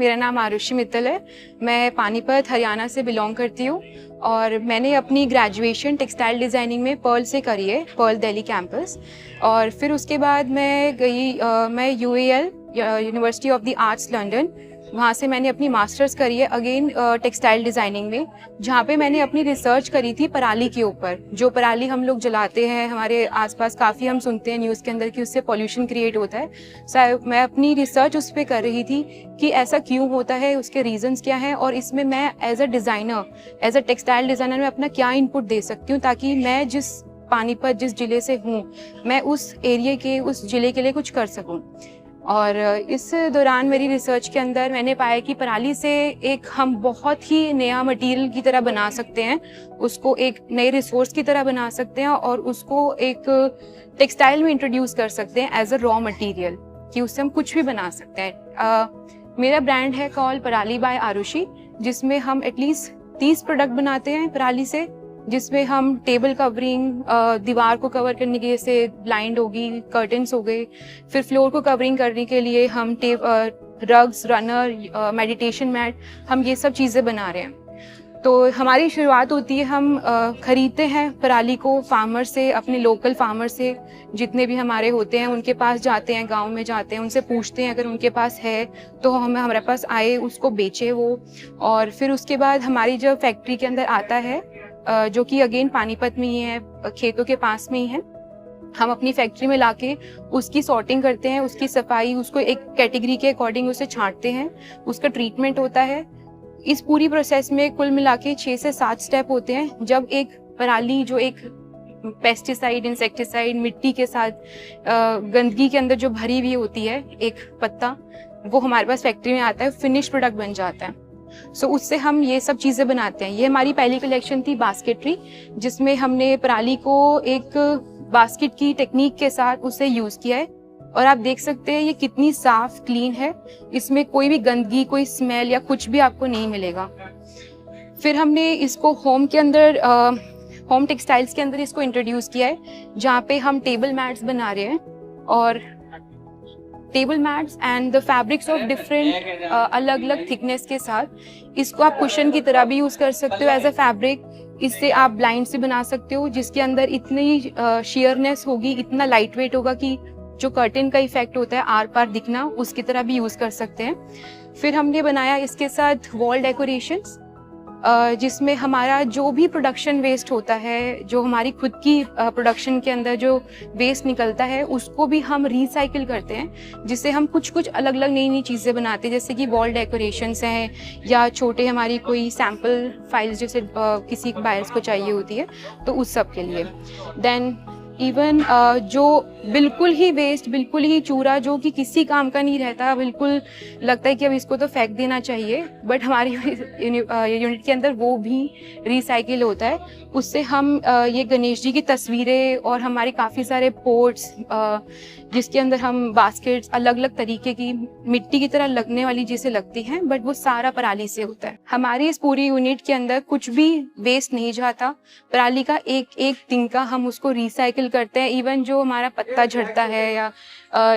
मेरा नाम आरुषि मित्तल है। मैं पानीपत हरियाणा से बिलोंग करती हूँ और मैंने अपनी ग्रेजुएशन टेक्सटाइल डिज़ाइनिंग में पर्ल से करी है, पर्ल दिल्ली कैंपस। और फिर उसके बाद मैं गई मैं UAL university of the arts London, वहाँ से मैंने अपनी मास्टर्स करी है अगेन टेक्सटाइल डिज़ाइनिंग में, जहाँ पे मैंने अपनी रिसर्च करी थी पराली के ऊपर। जो पराली हम लोग जलाते हैं, हमारे आसपास काफ़ी हम सुनते हैं न्यूज़ के अंदर कि उससे पॉल्यूशन क्रिएट होता है। सो मैं अपनी रिसर्च उस पर कर रही थी कि ऐसा क्यों होता है, उसके रीजंस क्या हैं और इसमें मैं as a designer, as a textile designer मैं अपना क्या इनपुट दे सकती हूँ, ताकि मैं जिस पानीपत जिस ज़िले से हूँ मैं उस एरिया के, उस ज़िले के लिए कुछ कर सकूँ। और इस दौरान मेरी रिसर्च के अंदर मैंने पाया कि पराली से एक हम बहुत ही नया मटेरियल की तरह बना सकते हैं, उसको एक नए रिसोर्स की तरह बना सकते हैं और उसको एक टेक्सटाइल में इंट्रोड्यूस कर सकते हैं एज अ रॉ मटेरियल, कि उससे हम कुछ भी बना सकते हैं। मेरा ब्रांड है कॉल पराली बाय आरुषि, जिसमें हम एटलीस्ट 30 प्रोडक्ट बनाते हैं पराली से, जिसमें हम टेबल कवरिंग, दीवार को कवर करने के लिए जैसे ब्लाइंड होगी, कर्टन्स हो गए, फिर फ्लोर को कवरिंग करने के लिए हम रग्स, रनर, मेडिटेशन मैट, हम ये सब चीज़ें बना रहे हैं। तो हमारी शुरुआत होती है, हम खरीदते हैं पराली को फार्मर से, अपने लोकल फार्मर से, जितने भी हमारे होते हैं उनके पास जाते हैं, गांव में जाते हैं, उनसे पूछते हैं अगर उनके पास है तो हमारे पास आए, उसको बेचे वो। और फिर उसके बाद हमारी जब फैक्ट्री के अंदर आता है, जो कि अगेन पानीपत में ही है, खेतों के पास में ही है, हम अपनी फैक्ट्री में लाके उसकी सॉर्टिंग करते हैं, उसकी सफाई, उसको एक कैटेगरी के अकॉर्डिंग उसे छांटते हैं, उसका ट्रीटमेंट होता है। इस पूरी प्रोसेस में कुल मिला के 6 से 7 स्टेप होते हैं। जब एक पराली जो एक पेस्टिसाइड, इंसेक्टिसाइड, मिट्टी के साथ गंदगी के अंदर जो भरी हुई होती है एक पत्ता, वो हमारे पास फैक्ट्री में आता है, फिनिश प्रोडक्ट बन जाता है। सो उससे हम ये सब चीज़ें बनाते हैं। ये हमारी पहली कलेक्शन थी बास्केटरी, जिसमें हमने पराली को एक बास्केट की टेक्निक के साथ उसे यूज़ किया है। और आप देख सकते हैं ये कितनी साफ, क्लीन है, इसमें कोई भी गंदगी, कोई स्मेल या कुछ भी आपको नहीं मिलेगा। फिर हमने इसको होम के अंदर, होम टेक्सटाइल्स के अंदर इसको इंट्रोड्यूस किया है, जहाँ पे हम टेबल मैट्स बना रहे हैं। और table mats and the fabrics of different अलग अलग थिकनेस के साथ इसको आप कुशन की तरह भी यूज़ कर सकते हो एज अ फैब्रिक। इससे आप ब्लाइंड से बना सकते हो, जिसके अंदर इतनी शेयरनेस होगी, इतना लाइट वेट होगा कि जो कर्टेन का इफेक्ट होता है आर पार दिखना, उसकी तरह भी यूज़ कर सकते हैं। फिर हमने बनाया इसके साथ वॉल डेकोरेशंस, जिसमें हमारा जो भी प्रोडक्शन वेस्ट होता है, जो हमारी खुद की प्रोडक्शन के अंदर जो वेस्ट निकलता है, उसको भी हम रिसाइकिल करते हैं, जिससे हम कुछ कुछ अलग अलग नई नई चीज़ें बनाते हैं, जैसे कि वॉल डेकोरेशंस हैं या छोटे हमारी कोई सैम्पल फाइल्स जैसे किसी बायर्स को चाहिए होती है, तो उस सब के लिए। देन इवन जो बिल्कुल ही वेस्ट, बिल्कुल ही चूरा, जो कि किसी काम का नहीं रहता, बिल्कुल लगता है कि अब इसको तो फेंक देना चाहिए, बट हमारी यूनिट के अंदर वो भी रिसाइकिल होता है। उससे हम ये गणेश जी की तस्वीरें और हमारे काफ़ी सारे पोट्स, जिसके अंदर हम बास्केट्स अलग अलग तरीके की मिट्टी की तरह लगने वाली चीज़ें लगती हैं, बट वो सारा पराली से होता है। हमारी इस पूरी यूनिट के अंदर कुछ भी वेस्ट नहीं जाता, पराली का एक एक तिनका हम उसको रिसाइकिल करते हैं। इवन जो हमारा पत्ता झड़ता है या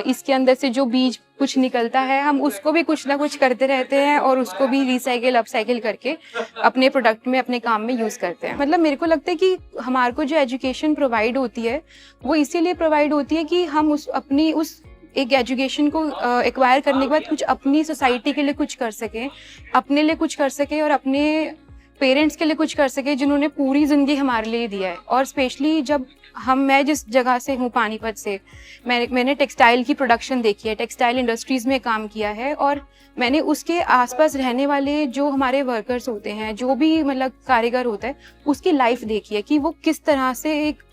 इसके अंदर से जो बीज कुछ निकलता है, हम उसको भी कुछ ना कुछ करते रहते हैं और उसको भी रिसाइकिल अपसाइकिल करके अपने प्रोडक्ट में, अपने काम में यूज़ करते हैं। मतलब मेरे को लगता है कि हमारे को जो एजुकेशन प्रोवाइड होती है वो इसीलिए प्रोवाइड होती है कि हम अपनी उस एक एजुकेशन को एक्वायर करने के बाद कुछ अपनी सोसाइटी के लिए कुछ कर सकें, अपने लिए कुछ कर सकें और अपने पेरेंट्स के लिए कुछ कर सके, जिन्होंने पूरी ज़िंदगी हमारे लिए दिया है। और स्पेशली जब मैं जिस जगह से हूँ, पानीपत से, मैंने टेक्सटाइल की प्रोडक्शन देखी है, टेक्सटाइल इंडस्ट्रीज़ में काम किया है, और मैंने उसके आसपास रहने वाले जो हमारे वर्कर्स होते हैं, जो भी मतलब कारीगर होता है, उसकी लाइफ देखी है कि वो किस तरह से एक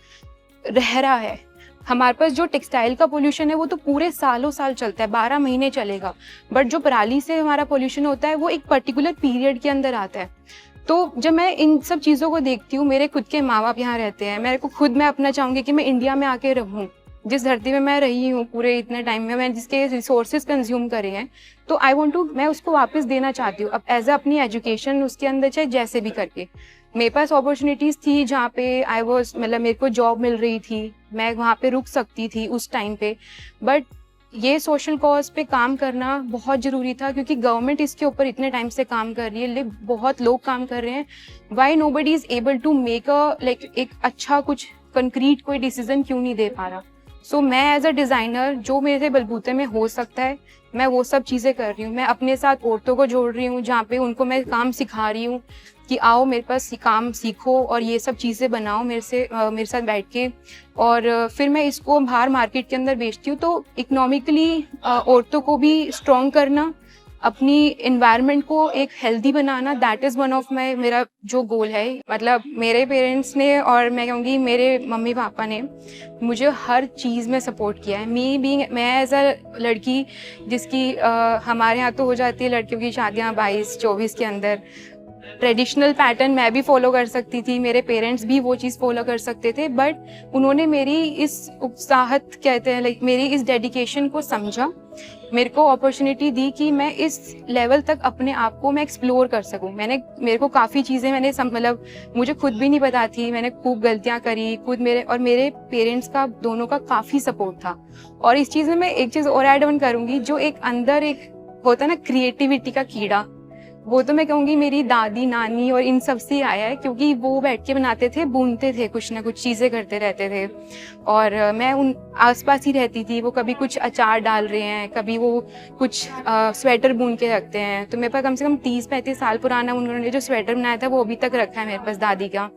रह रहा है। हमारे पास जो टेक्सटाइल का पोल्यूशन है वो तो पूरे सालों साल चलता है, 12 महीने चलेगा, बट जो पराली से हमारा पोल्यूशन होता है वो एक पर्टिकुलर पीरियड के अंदर आता है। तो जब मैं इन सब चीज़ों को देखती हूँ, मेरे खुद के माँ बाप यहाँ रहते हैं, मैं अपना चाहूँगी कि मैं इंडिया में आके रहूँ, जिस धरती में मैं रही हूँ पूरे इतने टाइम में, मैं जिसके रिसोर्सेज कंज्यूम करे हैं, तो मैं उसको वापस देना चाहती हूँ, अब एज अपनी एजुकेशन उसके अंदर, चाहे जैसे भी करके। मेरे पास अपॉर्चुनिटीज़ थी जहाँ पे मतलब मेरे को जॉब मिल रही थी, मैं वहाँ पे रुक सकती थी उस टाइम पे, बट ये सोशल कॉज पे काम करना बहुत ज़रूरी था, क्योंकि गवर्नमेंट इसके ऊपर इतने टाइम से काम कर रही है, बहुत लोग काम कर रहे हैं। Why nobody is able to make एक अच्छा कुछ कंक्रीट कोई डिसीजन क्यों नहीं दे पा रहा। सो मैं एज अ डिज़ाइनर जो मेरे बलबूते में हो सकता है मैं वो सब चीज़ें कर रही हूँ। मैं अपने साथ औरतों को जोड़ रही हूँ, जहाँ पे उनको मैं काम सिखा रही हूँ कि आओ मेरे पास काम सीखो और ये सब चीज़ें बनाओ मेरे साथ बैठ के, और फिर मैं इसको बाहर मार्केट के अंदर बेचती हूँ। तो इकोनॉमिकली औरतों को भी स्ट्रॉन्ग करना, अपनी एनवायरनमेंट को एक healthy banana, that is one of मेरा जो गोल है। मतलब मेरे पेरेंट्स ने और मैं कहूँगी मेरे मम्मी पापा ने मुझे हर चीज़ में सपोर्ट किया है। मैं एज अ लड़की जिसकी हमारे यहाँ तो हो जाती है लड़कियों की शादियाँ 22-24 के अंदर, ट्रेडिशनल पैटर्न मैं भी फॉलो कर सकती थी, मेरे पेरेंट्स भी वो चीज़ फॉलो कर सकते थे, बट उन्होंने मेरी इस उत्साहत कहते हैं लाइक मेरी इस डेडिकेशन को समझा, मेरे को अपॉर्चुनिटी दी कि मैं इस लेवल तक अपने आप को मैं एक्सप्लोर कर सकूं। मेरे को काफ़ी चीज़ें मतलब मुझे खुद भी नहीं पता थी, मैंने खूब गलतियां करी खुद, मेरे पेरेंट्स का दोनों का काफ़ी सपोर्ट था। और इस चीज़ में मैं एक चीज़ और ऐड ऑन करूँगी, जो एक अंदर एक होता है ना क्रिएटिविटी का कीड़ा, वो तो मैं कहूँगी मेरी दादी नानी और इन सब से आया है, क्योंकि वो बैठ के बनाते थे, बुनते थे, कुछ ना कुछ चीज़ें करते रहते थे और मैं उन आसपास ही रहती थी। वो कभी कुछ अचार डाल रहे हैं, कभी वो कुछ स्वेटर बुन के रखते हैं। तो मेरे पास कम से कम 30-35 साल पुराना उन्होंने जो स्वेटर बनाया था वो अभी तक रखा है मेरे पास, दादी का।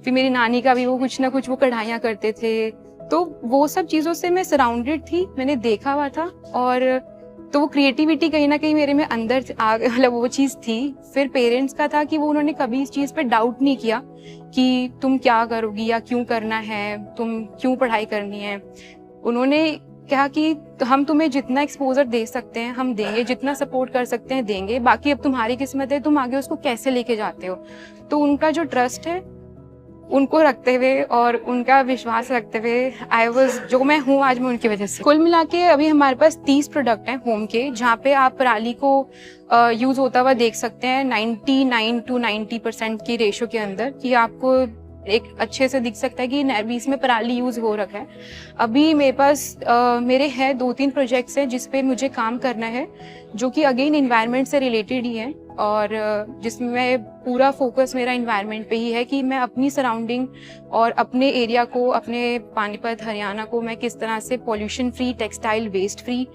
फिर मेरी नानी का भी वो कुछ ना कुछ वो कढ़ाइयाँ करते थे। तो वो सब चीज़ों से मैं सराउंडेड थी, मैंने देखा हुआ था, और तो वो क्रिएटिविटी कहीं ना कहीं मेरे में अंदर मतलब वो चीज़ थी। फिर पेरेंट्स का था कि वो उन्होंने कभी इस चीज़ पे डाउट नहीं किया कि तुम क्या करोगी या क्यों करना है, तुम क्यों पढ़ाई करनी है। उन्होंने कहा कि हम तुम्हें जितना एक्सपोजर दे सकते हैं हम देंगे, जितना सपोर्ट कर सकते हैं देंगे, बाकी अब तुम्हारी किस्मत है, तुम आगे उसको कैसे लेके जाते हो। तो उनका जो ट्रस्ट है उनको रखते हुए और उनका विश्वास रखते हुए जो मैं हूँ आज मैं उनकी वजह से। कुल मिला के अभी हमारे पास 30 प्रोडक्ट हैं होम के, जहाँ पे आप पराली को यूज़ होता हुआ देख सकते हैं 99 to 90% की रेशो के अंदर, कि आपको एक अच्छे से दिख सकता है कि नैरबीस में पराली यूज़ हो रखा है। अभी मेरे पास मेरे हैं 2-3 प्रोजेक्ट्स हैं जिस पे मुझे काम करना है, जो कि अगेन इन्वायरमेंट से रिलेटेड ही है, और जिसमें पूरा फोकस मेरा इन्वायरमेंट पे ही है कि मैं अपनी सराउंडिंग और अपने एरिया को, अपने पानीपत हरियाणा को मैं किस तरह से pollution free, textile waste free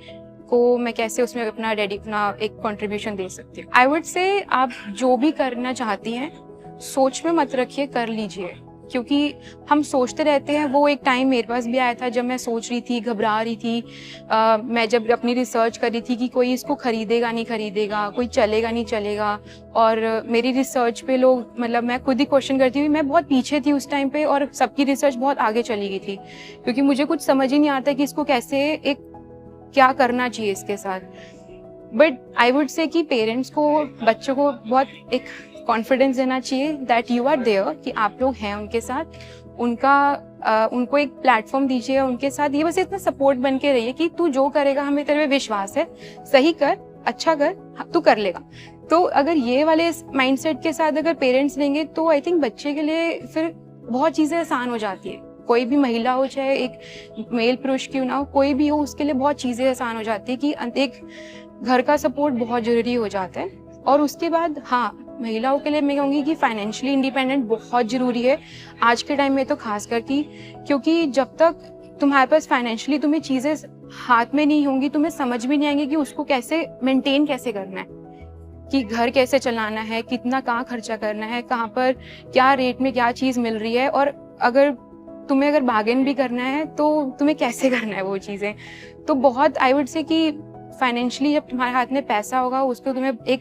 को मैं कैसे उसमें अपना एक कंट्रीब्यूशन दे सकती हूँ। आई वुड से आप जो भी करना चाहती हैं सोच में मत रखिए, कर लीजिए, क्योंकि हम सोचते रहते हैं। वो एक टाइम मेरे पास भी आया था जब मैं सोच रही थी, घबरा रही थी। मैं जब अपनी रिसर्च कर रही थी कि कोई इसको खरीदेगा नहीं खरीदेगा, कोई चलेगा नहीं चलेगा, और मेरी रिसर्च पे लोग मतलब मैं खुद ही क्वेश्चन करती हुई, मैं बहुत पीछे थी उस टाइम पे और सबकी रिसर्च बहुत आगे चली गई थी, क्योंकि मुझे कुछ समझ ही नहीं आता कि इसको कैसे क्या करना चाहिए इसके साथ। बट आई वुड से कि पेरेंट्स को, बच्चों को बहुत एक कॉन्फिडेंस देना चाहिए दैट यू आर देयर, कि आप लोग हैं उनके साथ, उनको एक प्लेटफॉर्म दीजिए उनके साथ। ये बस इतना सपोर्ट बन के रहिए कि तू जो करेगा हमें तेरे पे विश्वास है, सही कर, अच्छा कर, तू कर लेगा। तो अगर ये वाले माइंडसेट के साथ अगर पेरेंट्स लेंगे तो आई थिंक बच्चे के लिए फिर बहुत चीज़ें आसान हो जाती है। कोई भी महिला हो, चाहे एक मेल पुरुष क्यों ना हो, कोई भी हो, उसके लिए बहुत चीज़ें आसान हो जाती है कि एक घर का सपोर्ट बहुत ज़रूरी हो जाता है। और उसके बाद हाँ, महिलाओं के लिए मैं कहूँगी कि फाइनेंशियली इंडिपेंडेंट बहुत ज़रूरी है आज के टाइम में, तो खास करके क्योंकि जब तक तुम्हारे पास फाइनेंशियली तुम्हें चीज़ें हाथ में नहीं होंगी, तुम्हें समझ भी नहीं आएंगे कि उसको कैसे मेंटेन कैसे करना है, कि घर कैसे चलाना है, कितना कहाँ खर्चा करना है, कहाँ पर क्या रेट में क्या चीज़ मिल रही है, और अगर बार्गेन भी करना है तो तुम्हें कैसे करना है वो चीज़ें। तो बहुत आई वुड से कि फाइनेंशियली जब तुम्हारे हाथ में पैसा होगा, उसको तुम्हें एक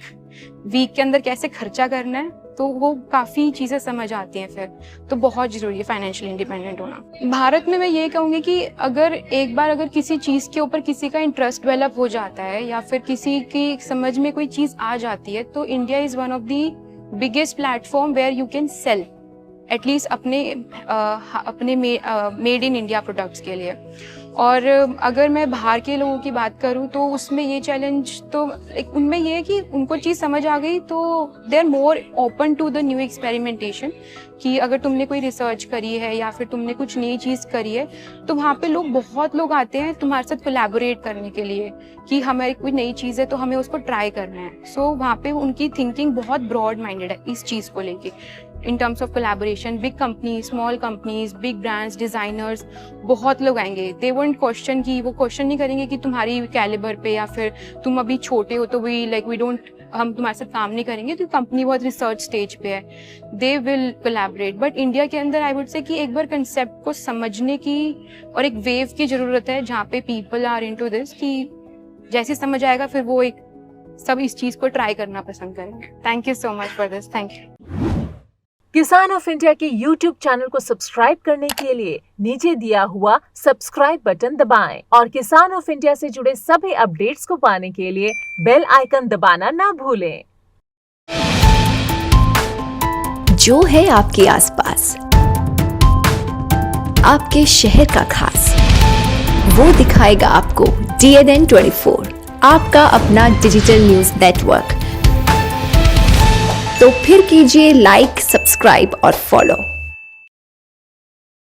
वीक के अंदर कैसे खर्चा करना है, तो वो काफ़ी चीज़ें समझ आती हैं फिर। तो बहुत ज़रूरी है फाइनेंशियली इंडिपेंडेंट होना। भारत में मैं ये कहूँगी कि अगर किसी चीज़ के ऊपर किसी का इंटरेस्ट डेवलप हो जाता है या फिर किसी की समझ में कोई चीज़ आ जाती है, तो India is one of the biggest platform where you can sell at least अपने मेड इन इंडिया प्रोडक्ट्स के लिए। और अगर मैं बाहर के लोगों की बात करूँ तो उसमें ये चैलेंज तो उनमें ये है कि उनको चीज़ समझ आ गई तो they are more open to the new experimentation, कि अगर तुमने कोई रिसर्च करी है या फिर तुमने कुछ नई चीज़ करी है तो वहाँ पे बहुत लोग आते हैं तुम्हारे साथ कोलैबोरेट करने के लिए कि हमारी कोई नई चीज़ है तो हमें उसको ट्राई करना है। सो वहाँ पे उनकी थिंकिंग बहुत ब्रॉड माइंडेड है इस चीज़ को लेके। In terms of collaboration, big companies, small companies, big brands, designers, बहुत लोग आएंगे। दे वोंट क्वेश्चन की, वो क्वेश्चन नहीं करेंगे कि तुम्हारी कैलिबर पे या फिर तुम अभी छोटे हो तो वी डोंट, हम तुम्हारे साथ काम नहीं करेंगे, तो कंपनी बहुत रिसर्च स्टेज पे है। They will collaborate. But India के अंदर आई वुड से कि एक बार कंसेप्ट को समझने की और एक वेव की ज़रूरत है जहाँ पे पीपल आर इनटू दिस, कि जैसे समझ आएगा फिर वो सब इस चीज़ को ट्राई करना पसंद करेंगे। Thank you so much for this. Thank you. किसान ऑफ इंडिया के YouTube चैनल को सब्सक्राइब करने के लिए नीचे दिया हुआ सब्सक्राइब बटन दबाएं और किसान ऑफ इंडिया से जुड़े सभी अपडेट्स को पाने के लिए बेल आइकन दबाना ना भूलें। जो है आपके आसपास, आपके शहर का खास, वो दिखाएगा आपको DNN 24, आपका अपना डिजिटल न्यूज नेटवर्क। तो फिर कीजिए लाइक, सब्सक्राइब और फॉलो।